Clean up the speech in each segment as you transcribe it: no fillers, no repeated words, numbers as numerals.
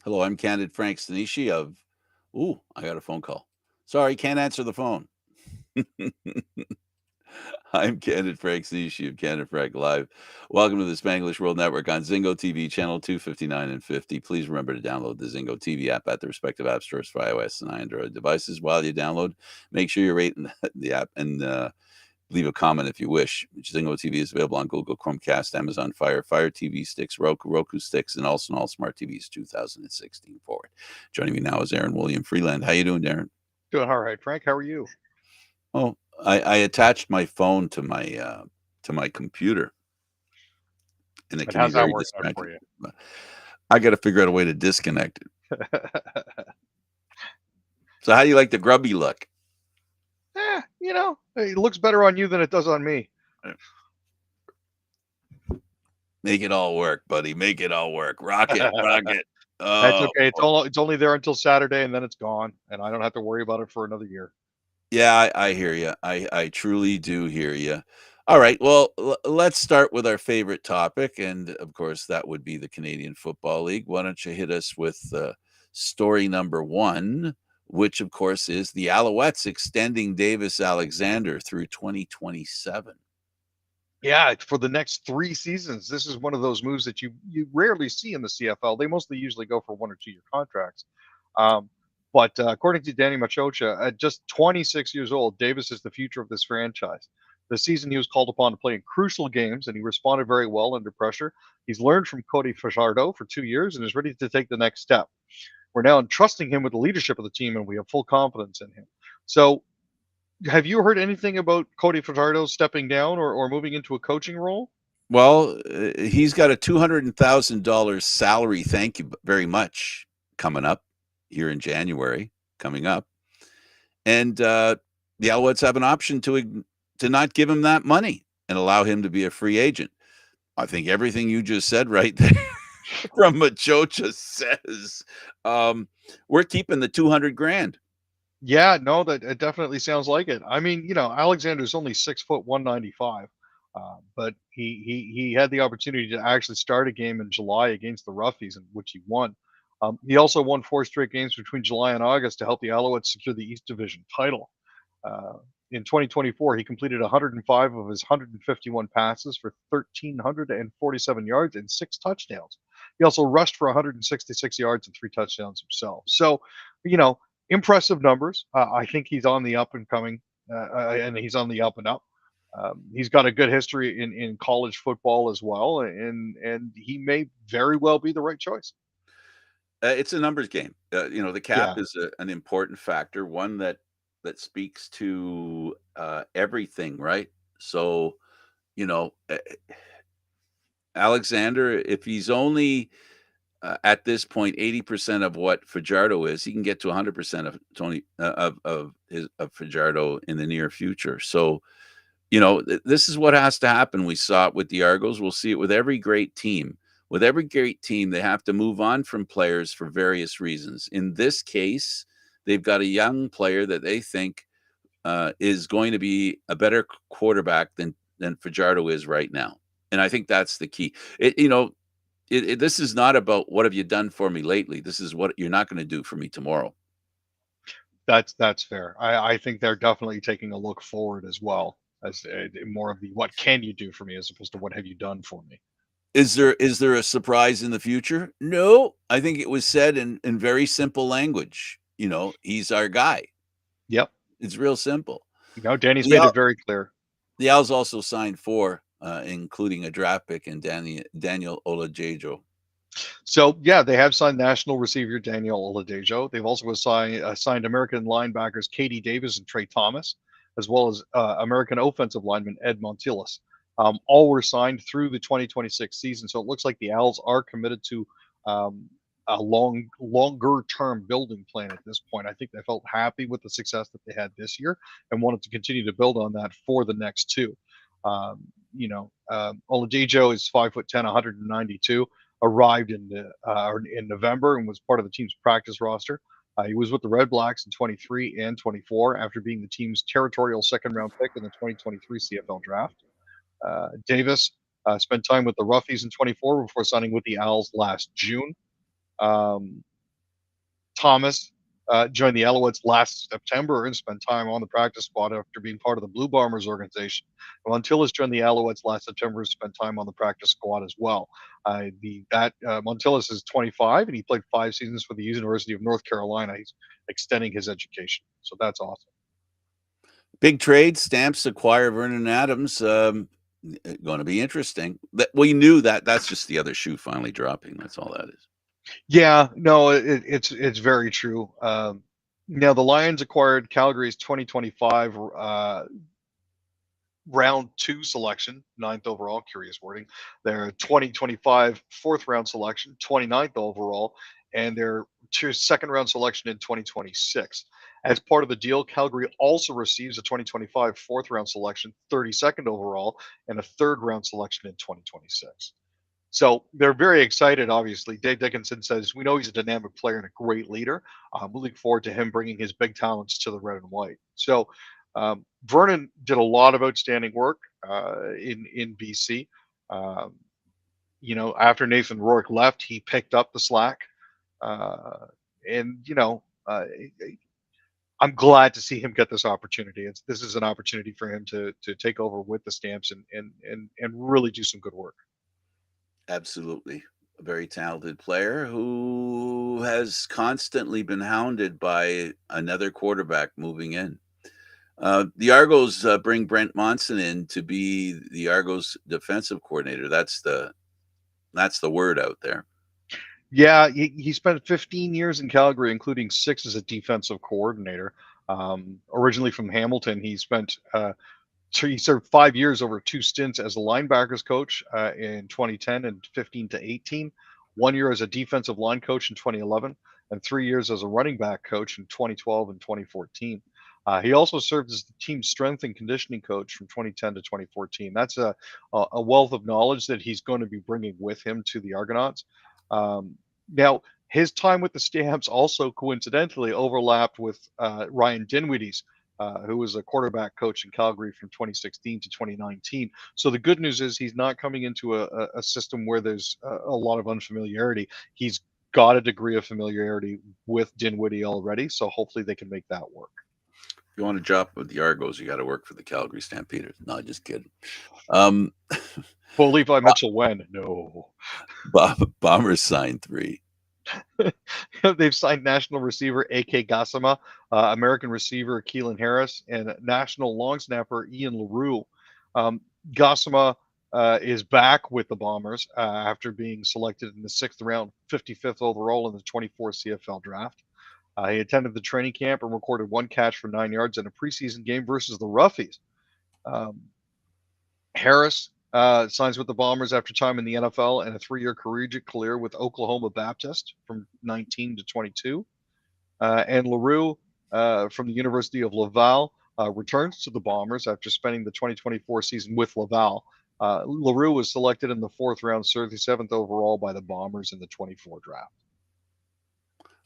Hello, I'm Candid Frank Stanisci of. Ooh, I got a phone call. Sorry, can't answer the phone. I'm Candid Frank Stanisci of Candid Frank Live. Welcome to the Spanglish World Network on Zingo TV, channel 259 and 50. Please remember to download the Zingo TV app at the respective app stores for iOS and Android devices. While you download, make sure you rate the app and leave a comment if you wish. Zingo TV is available on Google Chromecast, Amazon Fire TV sticks, Roku sticks, and also on all smart TVs 2016 forward. Joining me now is Aaron William Freeland. How you doing, Darren? Doing all right, Frank. How are you? Oh, I attached my phone to my computer, and it And can be how's that very working out for distracting. you? But I got to figure out a way to disconnect it. So, how do you like the grubby look? It looks better on you than it does on me. Make it all work, buddy. Make it all work. Rock it, rock it. That's Oh, okay. It's only there until Saturday, and then it's gone, and I don't have to worry about it for another year. yeah, I hear you. I truly do hear you. All right. Well, let's start with our favorite topic. And of course, that would be the Canadian Football League. Why don't you hit us with story number one, which, of course, is the Alouettes extending Davis Alexander through 2027. Yeah, for the next 3 seasons, this is one of those moves that you rarely see in the CFL. They mostly usually go for 1 or 2 year contracts. Um, but according to Danny Machocha, at just 26 years old, Davis is the future of this franchise. The season he was called upon to play in crucial games, and he responded very well under pressure. He's learned from Cody Fajardo for 2 years and is ready to take the next step. We're now entrusting him with the leadership of the team, and we have full confidence in him. So have you heard anything about Cody Fajardo stepping down or moving into a coaching role? Well, he's got a $200,000 salary. Thank you very much. Coming up here in January, coming up. And the Alouettes have an option to not give him that money and allow him to be a free agent. I think everything you just said right there from Machocha says we're keeping the 200 grand. Yeah, no, that it definitely sounds like it. I mean, Alexander's only 6 foot 195, but he had the opportunity to actually start a game in July against the Roughies, in which he won. He also won 4 straight games between July and August to help the Alouettes secure the East Division title. Uh, in 2024, he completed 105 of his 151 passes for 1,347 yards and 6 touchdowns. He also rushed for 166 yards and 3 touchdowns himself. So, you know, impressive numbers. I think he's on the up and coming, and he's on the up and up. He's got a good history in college football as well, and he may very well be the right choice. It's a numbers game. The cap Yeah, is an important factor, one that speaks to everything, right? So, you know, Alexander, if he's only at this point 80% of what Fajardo is, he can get to 100% of Tony of Fajardo in the near future. So, this is what has to happen. We saw it with the Argos. We'll see it with every great team. With every great team, they have to move on from players for various reasons. In this case, they've got a young player that they think is going to be a better quarterback than Fajardo is right now. And I think that's the key. This is not about what have you done for me lately. This is what you're not going to do for me tomorrow. that's fair. I think they're definitely taking a look forward as well as more of the what can you do for me as opposed to what have you done for me. Is there a surprise in the future? No, I think it was said in very simple language. He's our guy. Yep. It's real simple. Danny's The made it Al- very clear. the Owls also signed four, including a draft pick and Daniel Olajuwon. So yeah, they have signed national receiver Daniel Oladejo. They've also signed American linebackers Katie Davis and Trey Thomas, as well as American offensive lineman Ed Montilas. All were signed through the 2026 season. So it looks like the Owls are committed to um, a longer term building plan at this point. I think they felt happy with the success that they had this year and wanted to continue to build on that for the next two. Oladejo is 5'10", 192, arrived in November and was part of the team's practice roster. He was with the Red Blacks in 23 and 24 after being the team's territorial second round pick in the 2023 CFL draft. Davis spent time with the Roughies in 24 before signing with the Owls last June. Thomas joined the Alouettes last September and spent time on the practice squad after being part of the Blue Bombers organization. Montilus joined the Alouettes last September and spent time on the practice squad as well. Montilus is 25 and he played 5 seasons for the University of North Carolina. He's extending his education, so that's awesome. Big trade. Stamps acquire Vernon Adams. Going to be interesting. We knew that. That's just the other shoe finally dropping. That's all that is. Yeah, no, it's very true. Now the Lions acquired Calgary's 2025 round 2 selection, 9th overall, curious wording, their 2025 4th round selection, 29th overall, and their second round selection in 2026. As part of the deal, Calgary also receives a 2025 4th round selection, 32nd overall, and a 3rd round selection in 2026. So they're very excited, obviously. Dave Dickinson says, we know he's a dynamic player and a great leader. We look forward to him bringing his big talents to the red and white. So Vernon did a lot of outstanding work in BC. Um, after Nathan Rourke left, he picked up the slack. And, I'm glad to see him get this opportunity. This is an opportunity for him to take over with the Stamps and really do some good work. Absolutely. A very talented player who has constantly been hounded by another quarterback moving in. The Argos bring Brent Monson in to be the Argos defensive coordinator. That's the word out there. Yeah, he spent 15 years in Calgary, including 6 as a defensive coordinator. Originally from Hamilton, he served 5 years over 2 stints as a linebackers coach in 2010 and 15 to 18, 1 year as a defensive line coach in 2011, and 3 years as a running back coach in 2012 and 2014. He also served as the team's strength and conditioning coach from 2010 to 2014. That's a wealth of knowledge that he's going to be bringing with him to the Argonauts. Now, his time with the Stamps also coincidentally overlapped with Ryan Dinwiddie's, who was a quarterback coach in Calgary from 2016 to 2019. So the good news is he's not coming into a system where there's a lot of unfamiliarity. He's got a degree of familiarity with Dinwiddie already, so hopefully they can make that work. If you want to job with the Argos, you got to work for the Calgary Stampeders. No, just kidding. Well, Levi Mitchell when? No. Bombers signed 3. They've signed national receiver A.K. Gassama, American receiver Keelan Harris, and national long snapper Ian LaRue. Gassama is back with the Bombers after being selected in the 6th round, 55th overall in the 24 CFL draft. He attended the training camp and recorded 1 catch for 9 yards in a preseason game versus the Roughies. Harris signs with the Bombers after time in the NFL and a 3-year collegiate career with Oklahoma Baptist from 19 to 22. And LaRue from the University of Laval returns to the Bombers after spending the 2024 season with Laval. LaRue was selected in the 4th round, 37th overall by the Bombers in the 24 draft.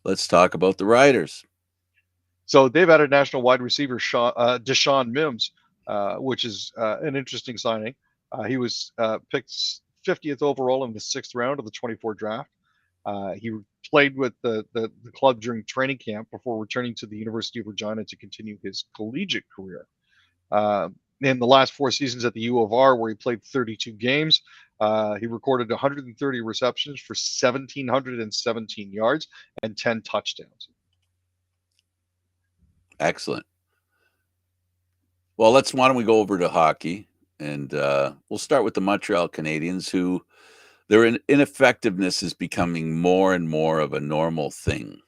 Let's talk about the Riders. So they've added national wide receiver Deshaun Mims, which is an interesting signing. He was picked 50th overall in the 6th round of the 24 draft. He played with the club during training camp before returning to the University of Regina to continue his collegiate career. In the last 4 seasons at the U of R, where he played 32 games, he recorded 130 receptions for 1,717 yards and 10 touchdowns. Excellent. Well, why don't we go over to hockey, and we'll start with the Montreal Canadiens, who their ineffectiveness is becoming more and more of a normal thing.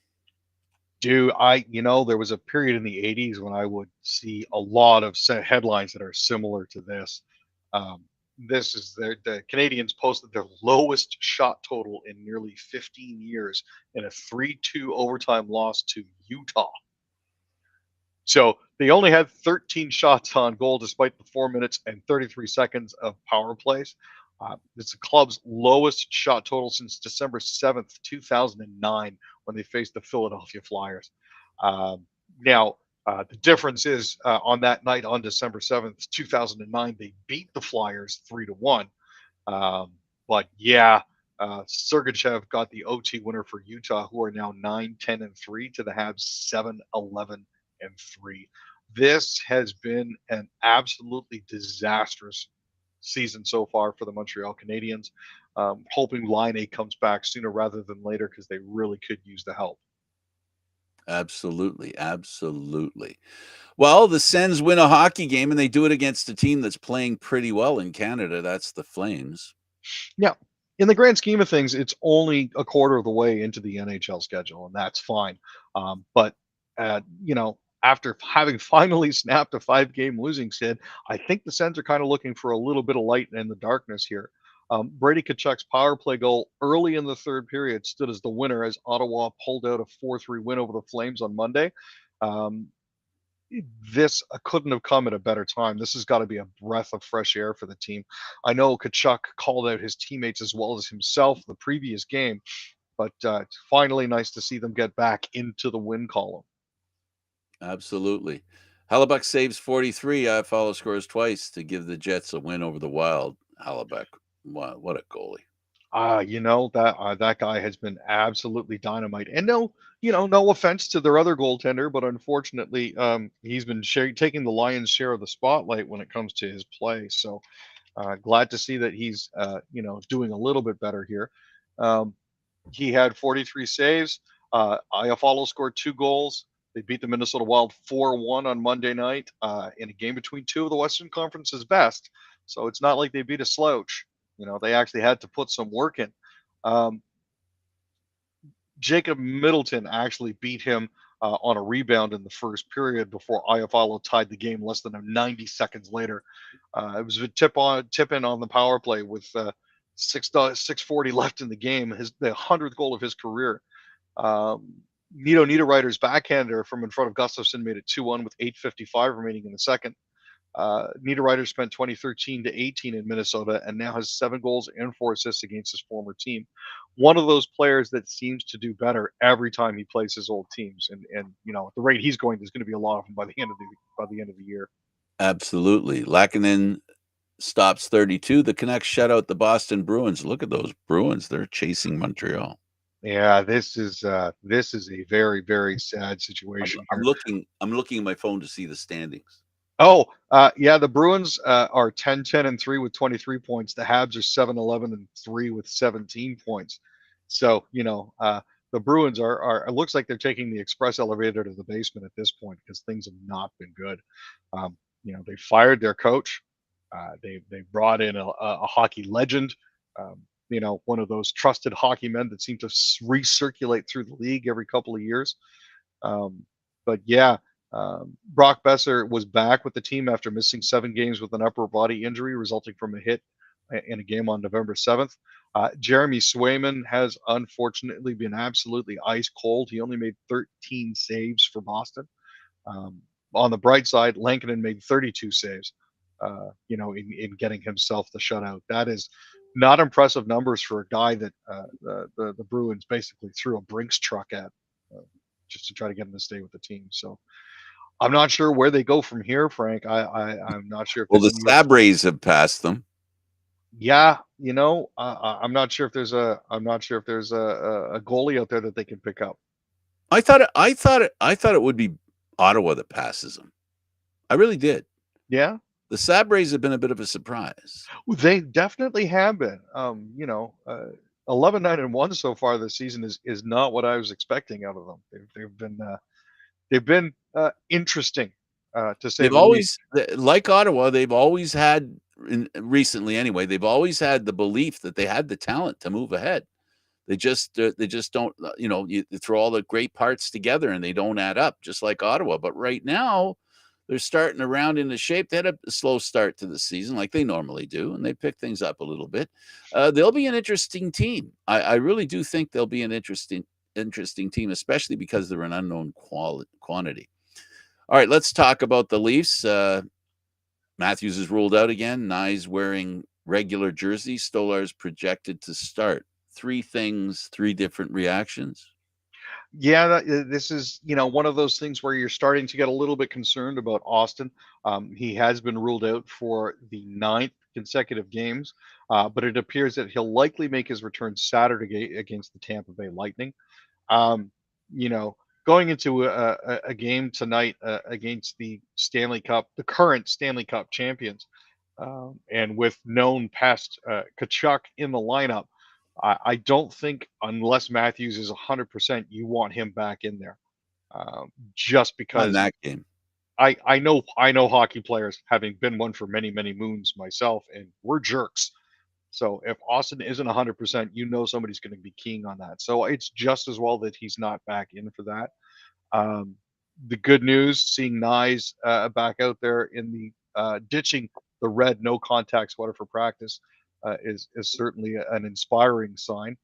There was a period in the 80s when I would see a lot of headlines that are similar to this. This is the Canadiens posted their lowest shot total in nearly 15 years in a 3-2 overtime loss to Utah. So they only had 13 shots on goal despite the 4 minutes and 33 seconds of power plays. It's the club's lowest shot total since December 7th, 2009, when they faced the Philadelphia Flyers. The difference is on that night on December 7th, 2009, they beat the Flyers 3-1. Sergachev got the OT winner for Utah, who are now 9-10-3 to the Habs 7-11-3. This has been an absolutely disastrous season so far for the Montreal Canadiens. Hoping Line A comes back sooner rather than later because they really could use the help. Absolutely, absolutely. Well, the Sens win a hockey game, and they do it against a team that's playing pretty well in Canada. That's the Flames. Yeah. In the grand scheme of things, it's only a quarter of the way into the NHL schedule, and that's fine. But after having finally snapped a 5-game losing skid, I think the Sens are kind of looking for a little bit of light in the darkness here. Brady Tkachuk's power play goal early in the third period stood as the winner as Ottawa pulled out a 4-3 win over the Flames on Monday. Um, this couldn't have come at a better time. This has got to be a breath of fresh air for the team. I know Kachuk called out his teammates as well as himself the previous game, but it's finally nice to see them get back into the win column. Absolutely. Hellebuck saves 43. Follow scores twice to give the Jets a win over the Wild. Hellebuck, what a goalie. That guy has been absolutely dynamite. And no offense to their other goaltender, but unfortunately, he's been taking the lion's share of the spotlight when it comes to his play. So glad to see that he's doing a little bit better here. He had 43 saves. Iafallo scored 2 goals. They beat the Minnesota Wild 4-1 on Monday night in a game between two of the Western Conference's best. So it's not like they beat a slouch. They actually had to put some work in. Um, Jacob Middleton actually beat him on a rebound in the first period before Iafallo tied the game less than 90 seconds later. It was a tip in on the power play with 6:40 left in the game, the 100th goal of his career. Nito Niederreiter's backhander from in front of Gustafsson made it 2-1 with 8:55 remaining in the second. Niederreiter spent 2013-18 in Minnesota and now has 7 goals and 4 assists against his former team. One of those players that seems to do better every time he plays his old teams, and at the rate he's going, there's going to be a lot of them by the end of the year. Absolutely. Lackinen stops 32. The Canucks shut out the Boston Bruins. Look at those Bruins. They're chasing Montreal. Yeah, this is a very, very sad I'm, situation I'm here. looking. I'm looking at my phone to see the standings. Oh, yeah, the Bruins are 10-10-3 with 23 points. The Habs are 7-11-3 with 17 points. So, the Bruins are it looks like they're taking the express elevator to the basement at this point because things have not been good. They fired their coach. They brought in a hockey legend, one of those trusted hockey men that seem to recirculate through the league every couple of years. But yeah, Brock Besser was back with the team after missing 7 games with an upper body injury resulting from a hit in a game on November 7th. Jeremy Swayman has unfortunately been absolutely ice cold. He only made 13 saves for Boston. On the bright side, Lankinen made 32 saves, in getting himself the shutout. That is not impressive numbers for a guy that the Bruins basically threw a Brinks truck at just to try to get him to stay with the team. So I'm not sure where they go from here, Frank. I'm not sure if Well, there's the any. Sabres have passed them. Yeah, I'm not sure if there's a goalie out there that they can pick up. I thought it would be Ottawa that passes them. I really did. Yeah, The Sabres have been a bit of a surprise. they definitely have been. 11-9-1 so far this season is not what I was expecting out of them. They've been interesting, to say They've the least. always, like Ottawa, they've always had, recently anyway, they've always had the belief that they had the talent to move ahead. They just don't, you throw all the great parts together and they don't add up, just like Ottawa. But right now, they're starting to round into shape. They had a slow start to the season, like they normally do, and they pick things up a little bit. They'll be an interesting team. I really do think they'll be an interesting team, especially because they're an unknown quantity. All right, let's talk about the Leafs. Matthews is ruled out again. Nye's wearing regular jersey. Stolar's projected to start. 3 things, 3 different reactions. Yeah, this is one of those things where you're starting to get a little bit concerned about Austin. He has been ruled out for the 9th consecutive games, but it appears that he'll likely make his return Saturday against the Tampa Bay Lightning. Um, you know, going into a game tonight against the Stanley Cup, the current Stanley Cup champions, and with known past Kachuk in the lineup, I don't think unless Matthews is 100%, you want him back in there. Just Not in because that game. I know hockey players, having been one for many moons myself, and we're jerks. So if Austin isn't 100%, somebody's going to be keying on that. So it's just as well that he's not back in for that. Um, the good news, seeing Nyes back out there in the ditching the red no contact sweater for practice, is certainly an inspiring sign.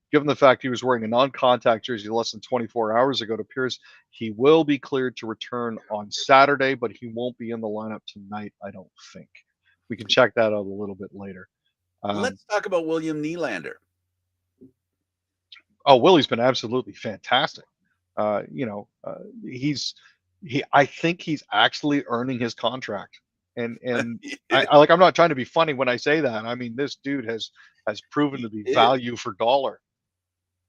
Given the fact he was wearing a non-contact jersey less than 24 hours ago, it appears he will be cleared to return on Saturday, but he won't be in the lineup tonight, I don't think. We can check that out a little bit later. Um, Let's talk about William Nylander. oh, Willie's been absolutely fantastic. Uh, you know, uh, he's he. I think he's actually earning his contract, and He I'm not trying to be funny when I say that. I mean, this dude has proven to be is. value for dollar.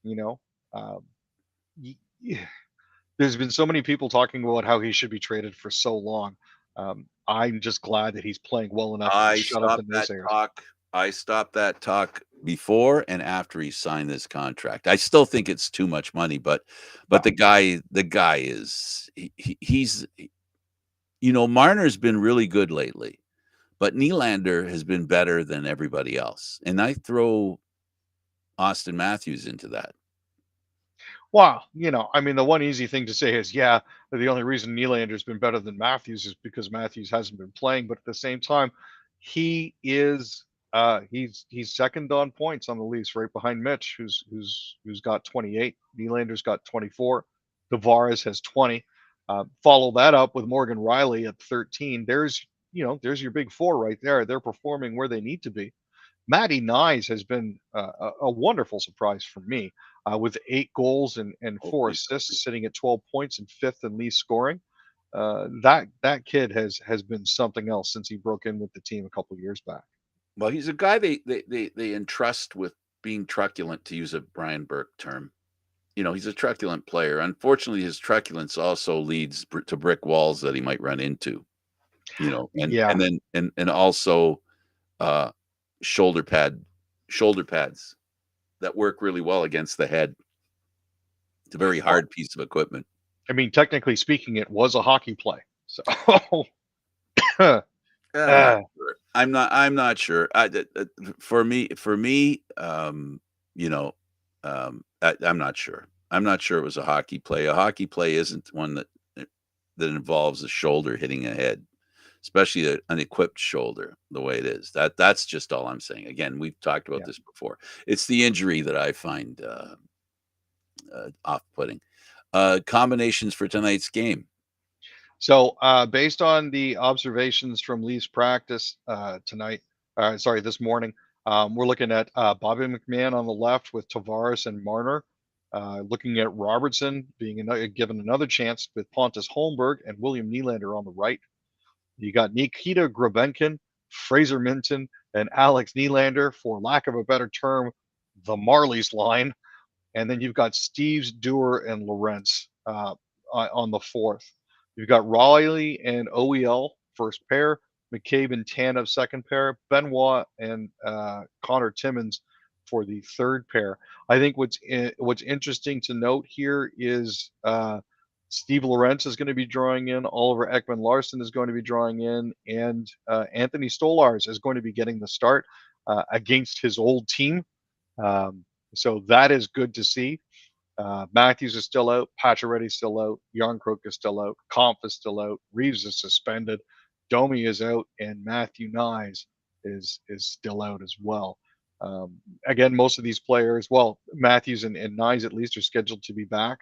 You know, um, there's been so many people talking about how he should be traded for so long. I'm just glad that he's playing well enough to I shut up the stopped that naysayers. talk. I stopped that talk before and after he signed this contract. I still think it's too much money, but Yeah, the guy is he's Marner's been really good lately, but Nylander has been better than everybody else, and I throw Austin Matthews into that. wow, I mean, the one easy thing to say is, yeah, the only reason Nylander's been better than Matthews is because Matthews hasn't been playing. But at the same time, he's second on points on the Leafs, right behind Mitch, who's got 28. Nylander's got 24. Tavares has 20. Follow that up with Morgan Riley at 13. There's your big four right there. They're performing where they need to be. Matty Nyes has been a wonderful surprise for me, with 8 goals and Oh, 4 assists, sitting at 12 points and fifth in least scoring. That kid has been something else since he broke in with the team a couple years back. well, he's a guy they entrust with being truculent, to use a Brian Burke term. He's a truculent player. Unfortunately, his truculence also leads to brick walls that he might run into. Yeah, And also uh, shoulder shoulder pads that work really well against the head. It's a very well, hard piece of equipment. I mean, technically speaking, it was a hockey play. So, I'm not uh, sure. I'm not sure. For me, I'm not sure. I'm not sure it was a hockey play. A hockey play isn't one that involves a shoulder hitting a head, especially an equipped shoulder the way it is. That's just all I'm saying. Again, we've talked about yeah. this before. It's the injury that I find off-putting. Combinations for tonight's game. So, based on the observations from Leafs practice tonight, sorry, this morning, we're looking at Bobby McMahon on the left with Tavares and Marner. Looking at Robertson being given another chance with Pontus Holmberg and William Nylander on the right. You got Nikita Grabenkin, Fraser Minton, and Alex Nylander, for lack of a better term, the Marlies line. And then you've got Steves, Dewar, and Lawrence on the fourth. You've got Riley and OEL first pair, McCabe and Tanev second pair, Benoit and Connor Timmins for the third pair. I think what's interesting to note here is Steve Lawrence is going to be drawing in, Oliver Ekman Larson is going to be drawing in, and Anthony Stolars is going to be getting the start against his old team. Um, so that is good to see. Matthews is still out. Pacioretty's still out. Yarncroke is still out. Kampf is still out. Reeves is suspended. Domi is out, and Matthew Nyes is still out as well. Again, most of these players, well, Matthews and Nyes at least, are scheduled to be back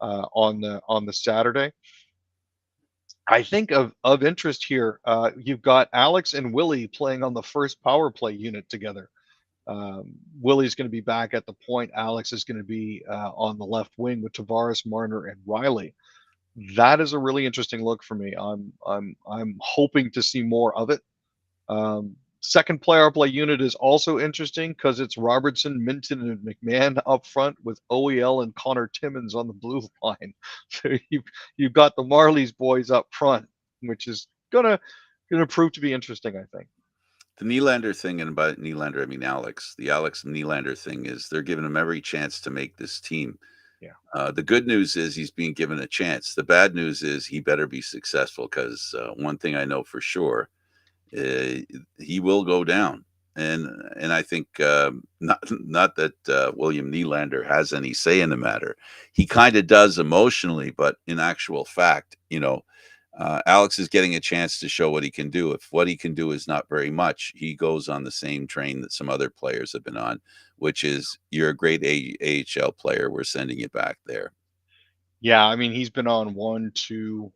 on the Saturday. I think of interest here, you've got Alex and Willie playing on the first power play unit together. Willie's going to be back at the point. Alex is going to be on the left wing with Tavares, Marner, and Riley. That is a really interesting look for me. I'm hoping to see more of it. Second power play unit is also interesting because it's Robertson, Minton, and McMahon up front with OEL and Connor Timmins on the blue line. So you've got the Marlies boys up front, which is gonna prove to be interesting, I think. The Nylander thing, and about Nylander, I mean Alex. The Alex Nylander thing is they're giving him every chance to make this team. Yeah. The good news is he's being given a chance. The bad news is he better be successful because one thing I know for sure, uh, he will go down. And I think not that William Nylander has any say in the matter. He kind of does emotionally, but in actual fact, Alex is getting a chance to show what he can do. If what he can do is not very much, he goes on the same train that some other players have been on, which is you're a great AHL player. We're sending you back there. Yeah, I mean, he's been on one, two,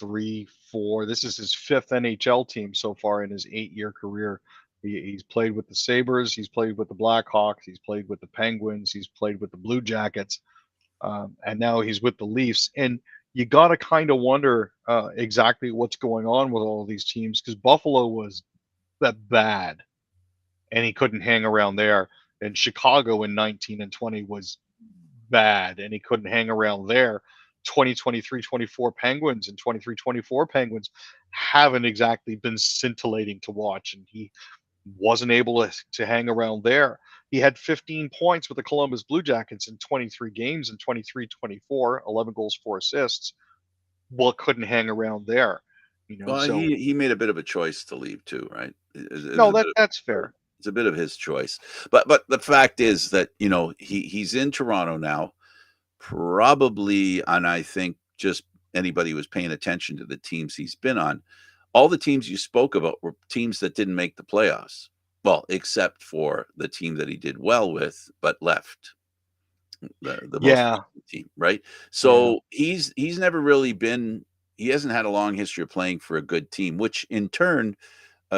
three, four. This is his fifth NHL team so far in his 8-year career. He's played with the Sabres, he's played with the Blackhawks, he's played with the Penguins, he's played with the Blue Jackets, and now he's with the Leafs. And you got to kind of wonder exactly what's going on with all of these teams because Buffalo was that bad and he couldn't hang around there. And Chicago in 19 and 20 was bad and he couldn't hang around there. 2023-24 Penguins and 23-24 Penguins haven't exactly been scintillating to watch, and he wasn't able to hang around there. He had 15 points with the Columbus Blue Jackets in 23 games in 23-24, 11 goals, 4 assists. Well, couldn't hang around there, Well, so he made a bit of a choice to leave too, right? It was no, a bit that's of fair. it's a bit of his choice. But the fact is that he's in Toronto now, probably, and I think just anybody who was paying attention to the teams he's been on, all the teams you spoke about were teams that didn't make the playoffs. Well, except for the team that he did well with, but left the most Yeah, recent team, right? yeah. So he's never really been. He hasn't had a long history of playing for a good team, which in turn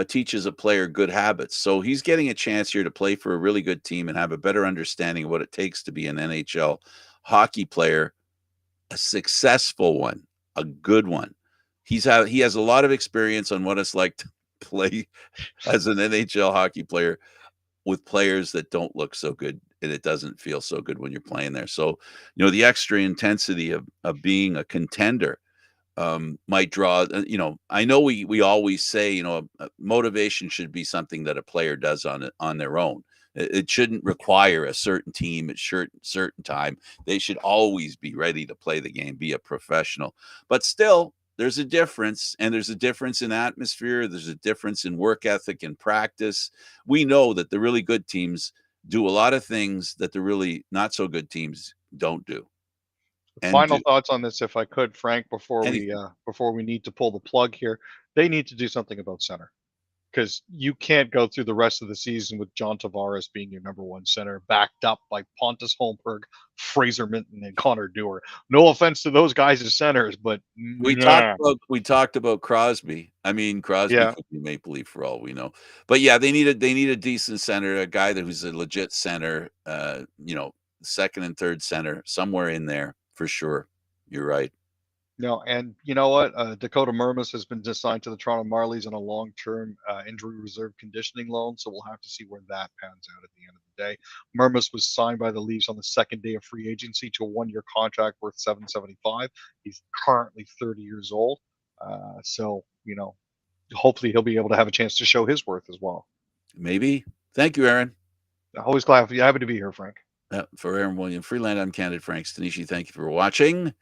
teaches a player good habits. So he's getting a chance here to play for a really good team and have a better understanding of what it takes to be an NHL hockey player, a successful one, a good one. He has a lot of experience on what it's like to play as an NHL hockey player with players that don't look so good and it doesn't feel so good when you're playing there. So, the extra intensity of being a contender might draw. I know we always say motivation should be something that a player does on their own. It shouldn't require a certain team at certain time. They should always be ready to play the game, be a professional. But still, there's a difference, and there's a difference in atmosphere. There's a difference in work ethic and practice. We know that the really good teams do a lot of things that the really not so good teams don't do and Final do thoughts on this, if I could, Frank, anything. before we need to pull the plug here. They need to do something about center because you can't go through the rest of the season with John Tavares being your number one center, backed up by Pontus Holmberg, Fraser Minton, and Connor Dewar. No offense to those guys as centers, but nah. We talked about Crosby. I mean, Crosby Yeah, could be Maple Leaf for all we know. But yeah, they need a decent center, a guy who's a legit center, second and third center, somewhere in there for sure. You're right. no, and you know what? Dakota Mermis has been assigned to the Toronto Marlies on a long-term injury reserve conditioning loan, so we'll have to see where that pans out at the end of the day. Mermis was signed by the Leafs on the second day of free agency to a one-year contract worth 775. He's currently 30 years old, so hopefully he'll be able to have a chance to show his worth as well. Maybe. Thank you, Aaron. Always glad happy to be here, Frank. For Aaron William Freeland, I'm Candid Frank Stanisci. Thank you for watching.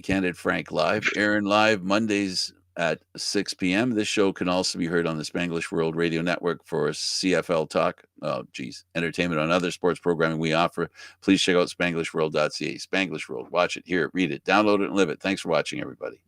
Candid Frank Live. Aaron Live, Mondays at 6 p.m. This show can also be heard on the Spanglish World Radio Network for CFL Talk. Oh, geez. Entertainment on other sports programming we offer. Please check out SpanglishWorld.ca. Spanglish World. Watch it, hear it, read it, download it, and live it. Thanks for watching, everybody.